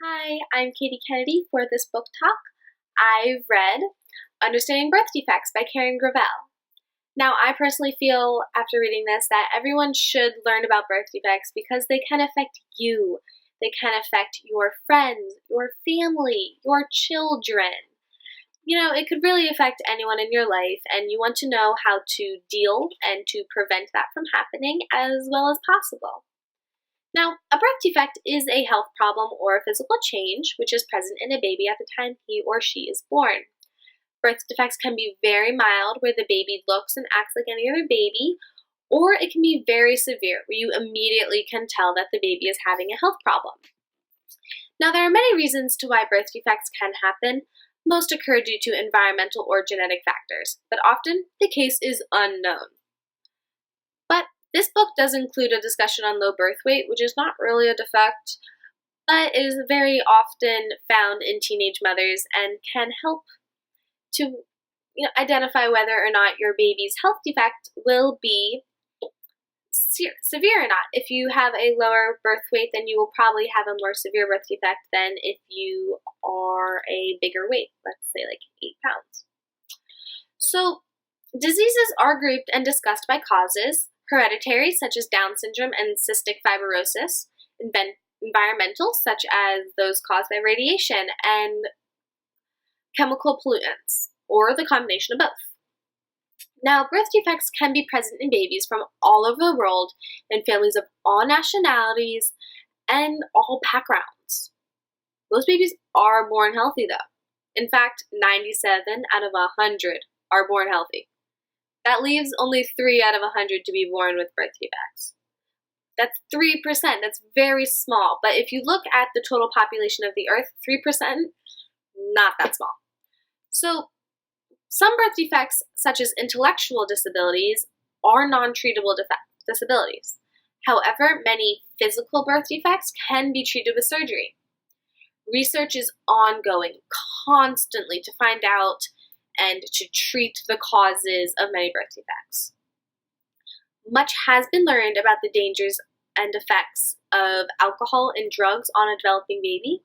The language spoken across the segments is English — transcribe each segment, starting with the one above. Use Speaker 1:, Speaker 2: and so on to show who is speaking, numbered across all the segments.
Speaker 1: Hi, I'm Katie Kennedy for this book talk. I've read Understanding Birth Defects by Karen Gravel. Now, I personally feel after reading this that everyone should learn about birth defects because they can affect you. They can affect your friends, your family, your children. It could really affect anyone in your life, and you want to know how to deal and to prevent that from happening as well as possible. Now, a birth defect is a health problem or a physical change which is present in a baby at the time he or she is born. Birth defects can be very mild, where the baby looks and acts like any other baby, or it can be very severe, where you immediately can tell that the baby is having a health problem. Now, there are many reasons to why birth defects can happen. Most occur due to environmental or genetic factors, but often the case is unknown. But this book does include a discussion on low birth weight, which is not really a defect, but it is very often found in teenage mothers and can help to identify whether or not your baby's health defect will be severe or not. If you have a lower birth weight, then you will probably have a more severe birth defect than if you are a bigger weight, let's say like 8 pounds. So, diseases are grouped and discussed by causes: hereditary, such as Down syndrome and cystic fibrosis; environmental, such as those caused by radiation; and chemical pollutants, or the combination of both. Now, birth defects can be present in babies from all over the world in families of all nationalities and all backgrounds. Most babies are born healthy, though. In fact, 97 out of 100 are born healthy. That leaves only 3 out of 100 to be born with birth defects. That's 3%. That's very small. But if you look at the total population of the earth, 3%, not that small. So, some birth defects, such as intellectual disabilities, are non-treatable disabilities. However, many physical birth defects can be treated with surgery. Research is ongoing constantly to find out and to treat the causes of many birth defects. Much has been learned about the dangers and effects of alcohol and drugs on a developing baby,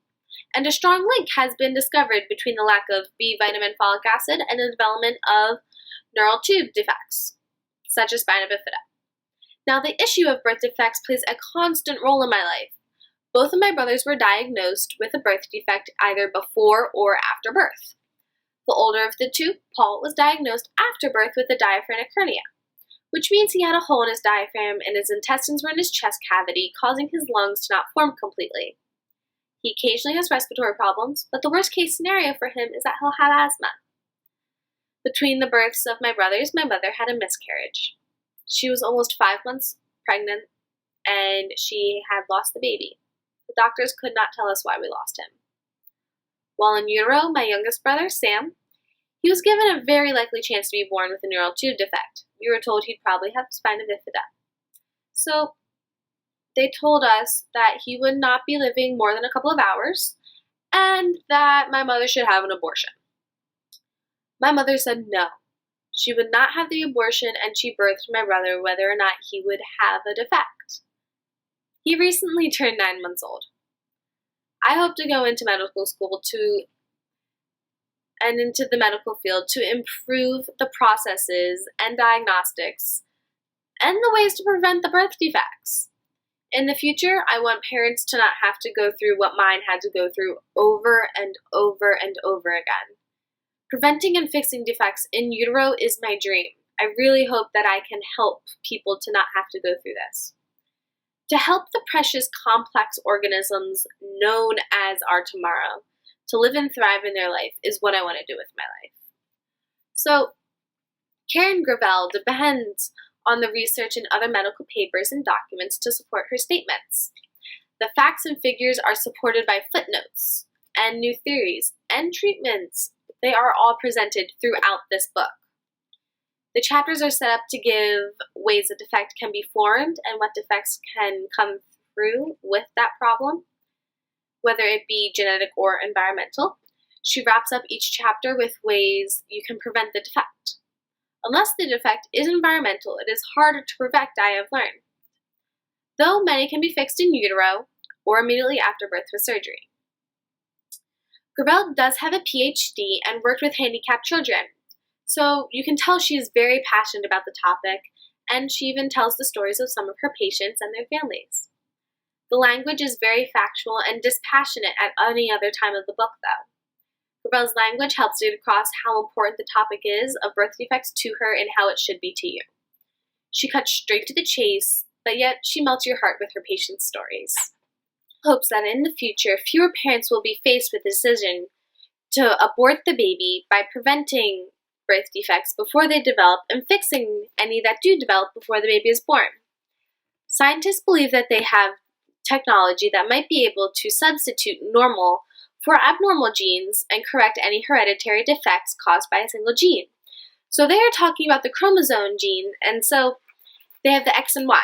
Speaker 1: and a strong link has been discovered between the lack of B vitamin folic acid and the development of neural tube defects, such as spina bifida. Now, the issue of birth defects plays a constant role in my life. Both of my brothers were diagnosed with a birth defect either before or after birth. The older of the two, Paul, was diagnosed after birth with a diaphragmatic hernia, which means he had a hole in his diaphragm and his intestines were in his chest cavity, causing his lungs to not form completely. He occasionally has respiratory problems, but the worst case scenario for him is that he'll have asthma. Between the births of my brothers, my mother had a miscarriage. She was almost 5 months pregnant, and she had lost the baby. The doctors could not tell us why we lost him. While in utero, my youngest brother, Sam, he was given a very likely chance to be born with a neural tube defect. We were told he'd probably have spina bifida. So, they told us that he would not be living more than a couple of hours and that my mother should have an abortion. My mother said no. She would not have the abortion, and she birthed my brother whether or not he would have a defect. He recently turned 9 months old. I hope to go into medical school and into the medical field to improve the processes and diagnostics and the ways to prevent the birth defects. In the future, I want parents to not have to go through what mine had to go through over and over and over again. Preventing and fixing defects in utero is my dream. I really hope that I can help people to not have to go through this. To help the precious complex organisms known as our tomorrow to live and thrive in their life is what I want to do with my life. So, Karen Gravel depends on the research and other medical papers and documents to support her statements. The facts and figures are supported by footnotes and new theories and treatments. They are all presented throughout this book. The chapters are set up to give ways a defect can be formed and what defects can come through with that problem, whether it be genetic or environmental. She wraps up each chapter with ways you can prevent the defect. Unless the defect is environmental, it is harder to prevent, I have learned. Though many can be fixed in utero or immediately after birth with surgery. Gravel does have a PhD and worked with handicapped children, so you can tell she is very passionate about the topic, and she even tells the stories of some of her patients and their families. The language is very factual and dispassionate at any other time of the book, though. Gravel's language helps to get across how important the topic is of birth defects to her and how it should be to you. She cuts straight to the chase, but yet she melts your heart with her patients' stories. Hopes that in the future, fewer parents will be faced with the decision to abort the baby by preventing birth defects before they develop and fixing any that do develop before the baby is born. Scientists believe that they have technology that might be able to substitute normal for abnormal genes and correct any hereditary defects caused by a single gene. So they are talking about the chromosome gene, and so they have the X and Y.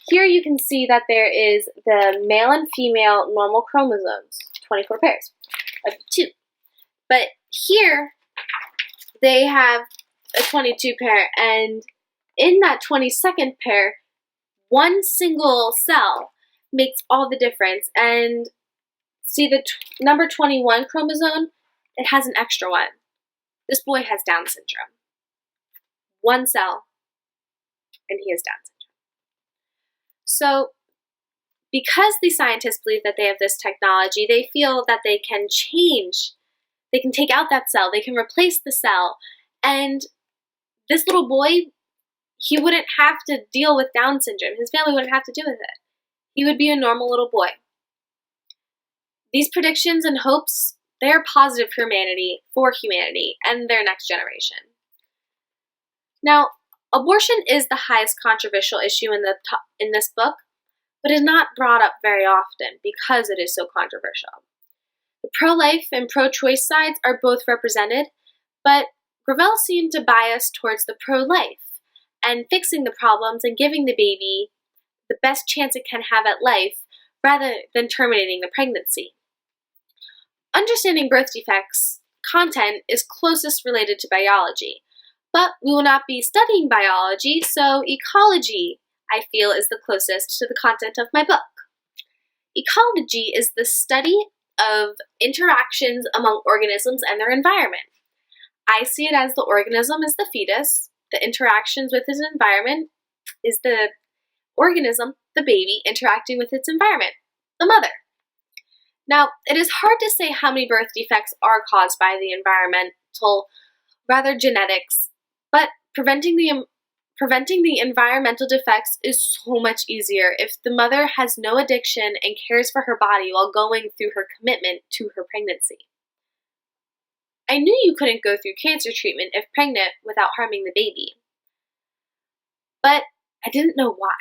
Speaker 1: Here you can see that there is the male and female normal chromosomes, 24 pairs of 2. But here they have a 22 pair, and in that 22nd pair, one single cell makes all the difference. And see the number 21 chromosome, it has an extra one. This boy has Down syndrome. One cell, and he has Down syndrome. So, because the scientists believe that they have this technology, they feel that they can take out that cell, they can replace the cell, and this little boy, he wouldn't have to deal with Down syndrome. His family wouldn't have to deal with it. He would be a normal little boy. These predictions and hopes, they are positive for humanity, and their next generation. Now, abortion is the highest controversial issue in this book, but is not brought up very often because it is so controversial. The pro-life and pro-choice sides are both represented, but Gravel seemed to bias towards the pro-life and fixing the problems and giving the baby the best chance it can have at life rather than terminating the pregnancy. Understanding birth defects content is closest related to biology, but we will not be studying biology, so ecology, I feel, is the closest to the content of my book. Ecology is the study of interactions among organisms and their environment. I see it as the organism is the fetus, the interactions with its environment is the organism, the baby, interacting with its environment, the mother. Now, it is hard to say how many birth defects are caused by the genetics, but preventing the environmental defects is so much easier if the mother has no addiction and cares for her body while going through her commitment to her pregnancy. I knew you couldn't go through cancer treatment if pregnant without harming the baby, but I didn't know why.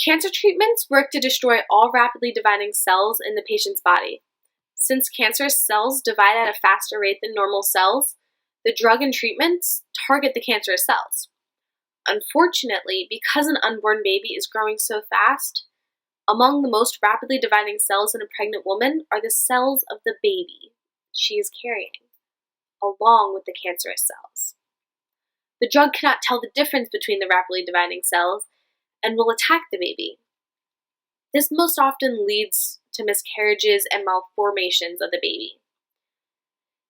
Speaker 1: Cancer treatments work to destroy all rapidly dividing cells in the patient's body. Since cancerous cells divide at a faster rate than normal cells, the drug and treatments target the cancerous cells. Unfortunately, because an unborn baby is growing so fast, among the most rapidly dividing cells in a pregnant woman are the cells of the baby she is carrying, along with the cancerous cells. The drug cannot tell the difference between the rapidly dividing cells and will attack the baby. This most often leads to miscarriages and malformations of the baby.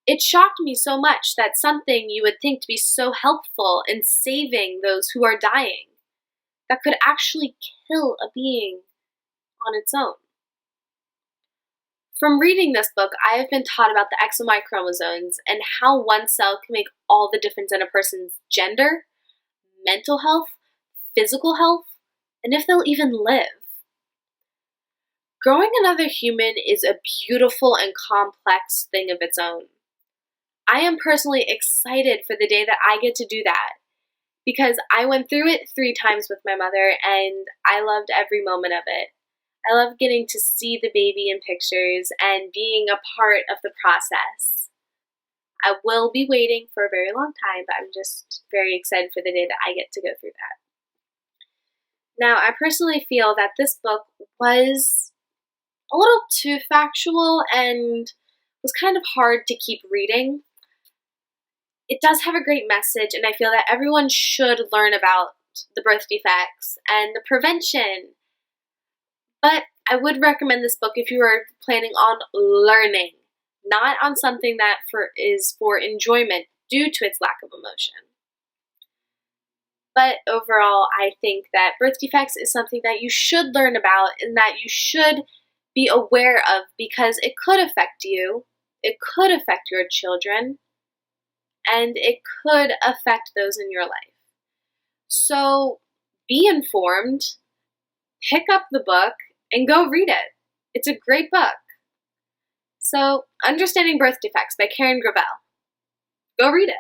Speaker 1: It shocked me so much that something you would think to be so helpful in saving those who are dying, that could actually kill a being on its own. From reading this book, I have been taught about the X and Y chromosomes and how one cell can make all the difference in a person's gender, mental health, physical health, and if they'll even live. Growing another human is a beautiful and complex thing of its own. I am personally excited for the day that I get to do that because I went through it 3 times with my mother and I loved every moment of it. I love getting to see the baby in pictures and being a part of the process. I will be waiting for a very long time, but I'm just very excited for the day that I get to go through that. Now, I personally feel that this book was a little too factual and was kind of hard to keep reading. It does have a great message, and I feel that everyone should learn about the birth defects and the prevention. But I would recommend this book if you are planning on learning, not on something that is for enjoyment due to its lack of emotion. But overall, I think that birth defects is something that you should learn about and that you should be aware of, because it could affect you, it could affect your children, and it could affect those in your life. So be informed, pick up the book, and go read it. It's a great book. So, Understanding Birth Defects by Karen Gravel. Go read it.